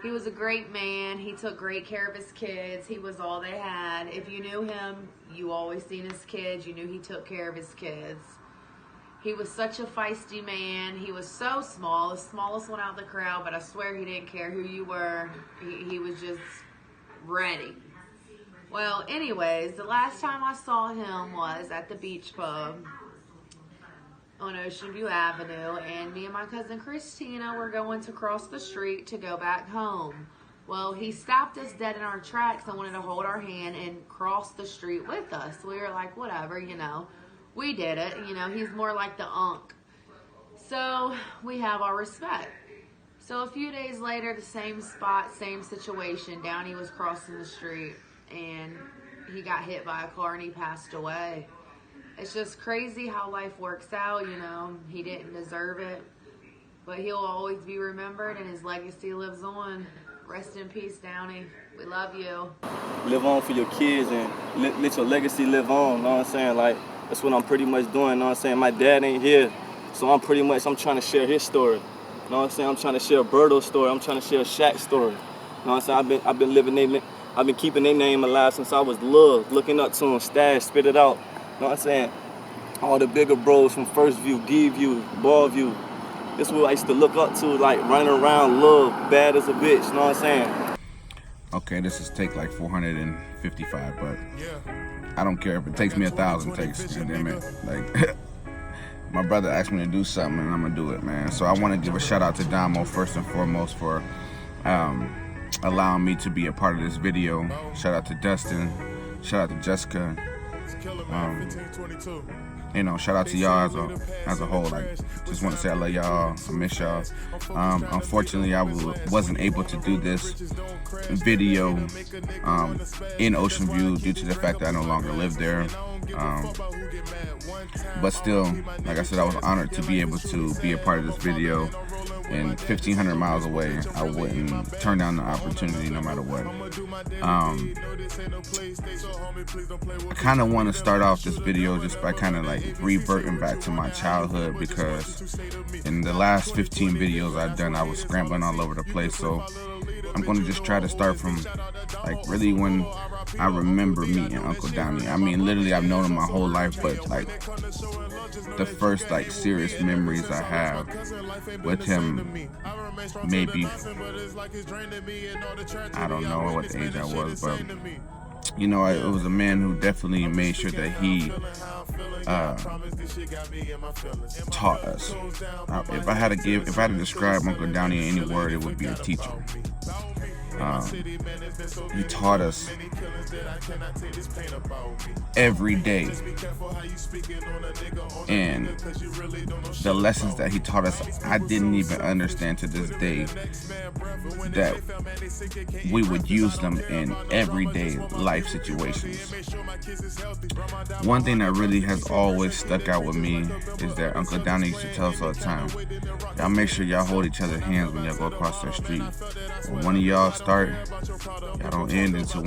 He was a great man. He took great care of his kids. He was all they had. If you knew him, you always seen his kids. You knew he took care of his kids. He was such a feisty man. He was so small, the smallest one out of the crowd, but I swear he didn't care who you were. He was just ready. Well, anyways, the last time I saw him was at the beach pub on Ocean View Avenue, and me and my cousin Christina were going to cross the street to go back home. Well, he stopped us dead in our tracks and wanted to hold our hand and cross the street with us. We were like, whatever, we did it. He's more like the unk. So we have our respect. So a few days later, the same spot, same situation. Downey was crossing the street and he got hit by a car and he passed away. It's just crazy how life works out, He didn't deserve it, but he'll always be remembered and his legacy lives on. Rest in peace, Downey. We love you. Live on for your kids and let your legacy live on, know what I'm saying? Like, that's what I'm pretty much doing, know what I'm saying? My dad ain't here, so I'm trying to share his story. Know what I'm saying? I'm trying to share Berto's story. I'm trying to share Shaq's story. Know what I'm saying? I've been keeping their name alive since I was little, looking up to them, Stash, Spit It Out. Know what I'm saying? All the bigger bros from First View, D View, Ball View. This is what I used to look up to, like running around, love, bad as a bitch, know what I'm saying? Okay, this is take like 455, but I don't care if it takes me 1,000 takes, damn it. Like, my brother asked me to do something and I'm gonna do it, man. So I wanna give a shout out to Domo first and foremost for allowing me to be a part of this video. Shout out to Dustin, shout out to Jessica. You know, shout out to y'all as a whole. Like, just want to say I love y'all. I miss y'all. Unfortunately, I wasn't able to do this video in Ocean View due to the fact that I no longer live there. But still, like I said, I was honored to be able to be a part of this video. And 1,500 miles away, I wouldn't turn down the opportunity no matter what. I kind of want to start off this video just by kind of like reverting back to my childhood, because in the last 15 videos I've done, I was scrambling all over the place. So I'm going to just try to start from like really when I remember meeting Uncle Downey. I mean, literally I've known him my whole life, but like the first like serious memories I have with him, maybe, I don't know what age I was, but you know, it was a man who definitely made sure that he taught us. If I had to describe Uncle Downey in any word, it would be a teacher. He taught us every day, and the lessons that he taught us, I didn't even understand to this day that we would use them in everyday life situations. One thing that really has always stuck out with me is that Uncle Downey used to tell us all the time, y'all make sure y'all hold each other's hands when y'all go across the street. When one of y'all start, y'all don't end until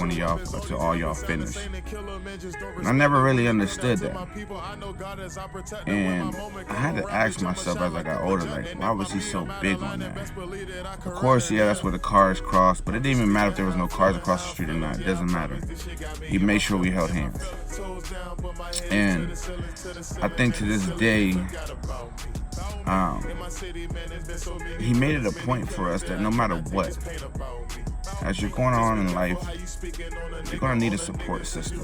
all y'all finish. And I never really understood that. And I had to ask myself as I got older, like, why was he so big on that? Of course, yeah, that's where the cars crossed, but it didn't even matter if there was no cars across the street or not. It doesn't matter. He made sure we held hands. And I think to this day, he made it a point for us that no matter what, as you're going on in life, you're going to need a support system.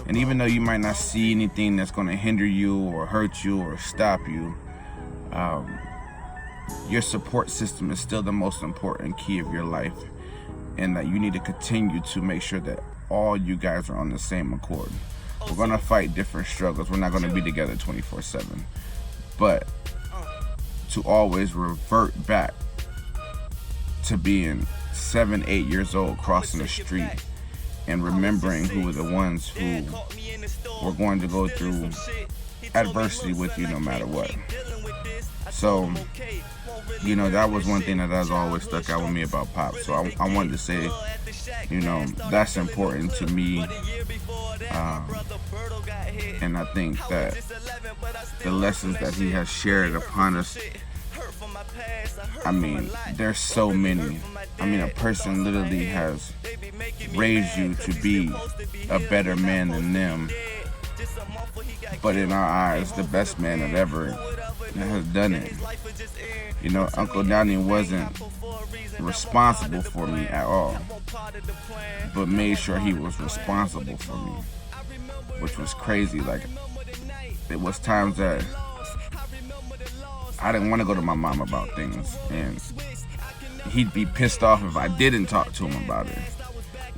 And even though you might not see anything that's going to hinder you or hurt you or stop you, your support system is still the most important key of your life, and that you need to continue to make sure that all you guys are on the same accord. We're going to fight different struggles. We're not going to be together 24/7. But to always revert back to being 7, 8 years old, crossing the street and remembering who were the ones who were going to go through adversity with you no matter what. So, you know, that was one thing that has always stuck out with me about Pop. So I wanted to say, you know, that's important to me. And I think that the lessons that he has shared upon us, I mean, there's so many. I mean, a person literally has raised you to be a better man than them, but in our eyes, the best man that ever has done it. You know, Uncle Downey wasn't responsible for me at all, but made sure he was responsible for me, which was crazy. Like, it was times that I didn't want to go to my mom about things, and he'd be pissed off if I didn't talk to him about it.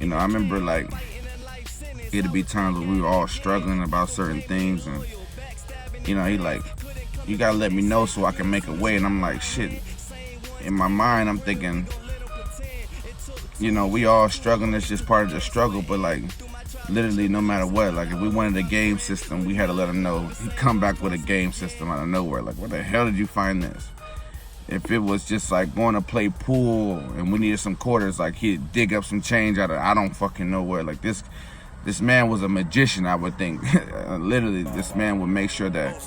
You know, I remember, like, it'd be times when we were all struggling about certain things, and, you know, he like, you gotta let me know so I can make a way. And I'm like, shit. In my mind, I'm thinking, you know, we all struggling, it's just part of the struggle, but like, literally no matter what, like if we wanted a game system, we had to let him know. He'd come back with a game system out of nowhere. Like, where the hell did you find this? If it was just like going to play pool and we needed some quarters, like he'd dig up some change out of I don't fucking know where. Like this man was a magician, I would think. Literally, this man would make sure that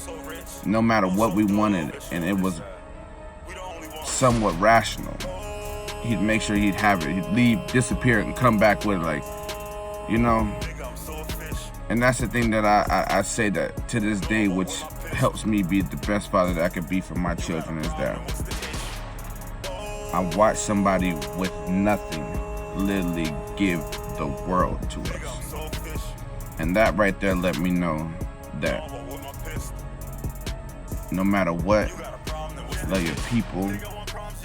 no matter what we wanted, and it was somewhat rational, he'd make sure he'd have it. He'd leave, disappear, and come back with it, like, you know. And that's the thing that I say that to this day, which helps me be the best father that I could be for my children, is that I watch somebody with nothing literally give the world to us. And that right there let me know that no matter what, love your people,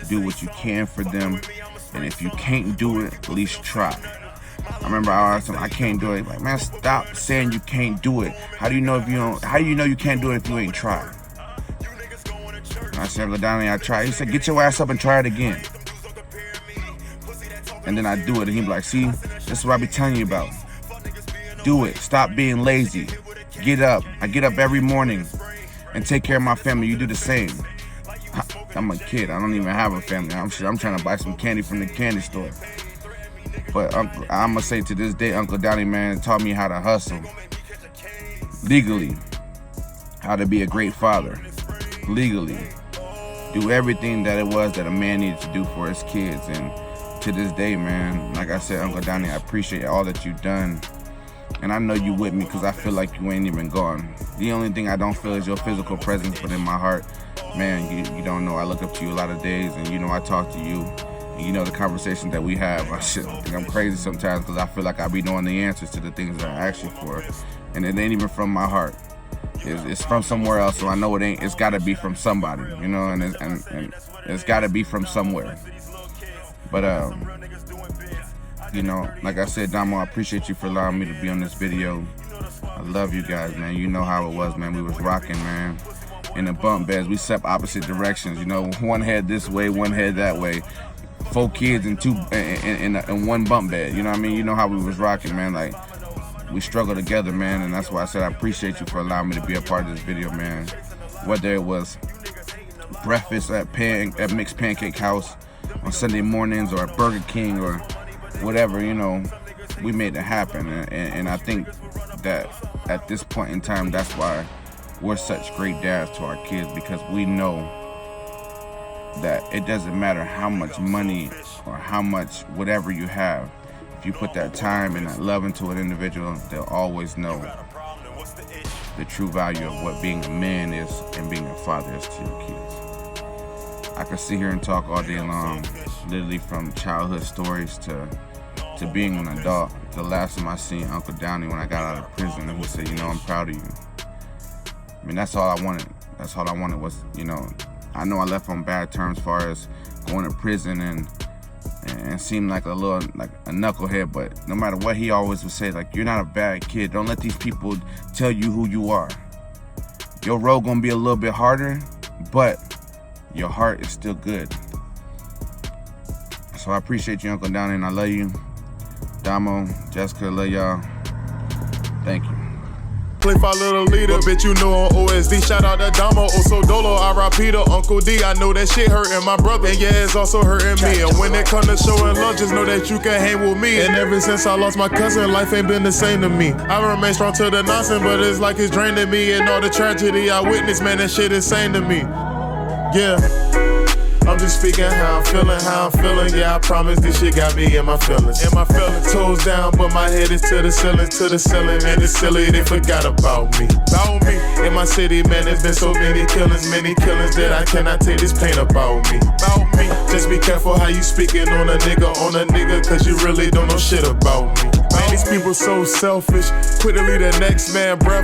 do what you can for them, and if you can't do it, at least try. I remember I asked him, I can't do it. Like, man, stop saying you can't do it. How do you know you can't do it if you ain't tried? And I said, Downey, I tried. He said, get your ass up and try it again. And then I do it, and he'd be like, see, this is what I be telling you about. Do it. Stop being lazy. Get up. I get up every morning and take care of my family. You do the same. I'm a kid. I don't even have a family. I'm trying to buy some candy from the candy store. But I'm going to say to this day, Uncle Downey, man, taught me how to hustle. Legally. How to be a great father. Legally. Do everything that it was that a man needed to do for his kids. And to this day, man, like I said, Uncle Downey, I appreciate all that you've done. And I know you with me because I feel like you ain't even gone. The only thing I don't feel is your physical presence, but in my heart, man, you don't know. I look up to you a lot of days, and you know I talk to you. And you know the conversations that we have. I think I'm crazy sometimes because I feel like I be knowing the answers to the things that I ask you for. And it ain't even from my heart. It's from somewhere else, so I know it ain't. It's got to be from somebody, you know, and it's got to be from somewhere. But, you know, like I said, Damo, I appreciate you for allowing me to be on this video. I love you guys, man. You know how it was, man. We was rocking, man. In the bunk beds, we slept opposite directions, you know, one head this way, one head that way. 4 kids in one bunk bed, you know what I mean? You know how we was rocking, man. Like, we struggle together, man, and that's why I said I appreciate you for allowing me to be a part of this video, man. Whether it was breakfast at Mixed Pancake House on Sunday mornings, or at Burger King, or whatever, you know, we made it happen. And I think that at this point in time, that's why we're such great dads to our kids, because we know that it doesn't matter how much money or how much whatever you have. If you put that time and that love into an individual, they'll always know the true value of what being a man is and being a father is to your kids. I could sit here and talk all day long, literally from childhood stories to being an adult. The last time I seen Uncle Downey when I got out of prison, and he said, you know, I'm proud of you. I mean, that's all I wanted. That's all I wanted was, you know, I know I left on bad terms as far as going to prison and seemed like a knucklehead, but no matter what, he always would say, like, you're not a bad kid. Don't let these people tell you who you are. Your road gonna be a little bit harder, but your heart is still good. So I appreciate you, Uncle Downey, and I love you. Damo, Jessica, love y'all. Thank you. Play for little leader, bitch, you know on OSD. Shout out to Damo, Oso Dolo, R.I.P. to Uncle D. I know that shit hurting my brother, and yeah, it's also hurting me. And when it come to showing love, just know that you can hang with me. And ever since I lost my cousin, life ain't been the same to me. I remain strong to the nonsense, but it's like it's draining me. And all the tragedy I witnessed, man, that shit insane to me. Yeah. I'm just speaking how I'm feeling, yeah, I promise this shit got me in my feelings. Toes down, but my head is to the ceiling, man, it's silly, they forgot about me. In my city, man, there's been so many killings that I cannot take this pain about me. Just be careful how you speaking on a nigga, cause you really don't know shit about me. Man, these people so selfish, quick to leave the next man breath.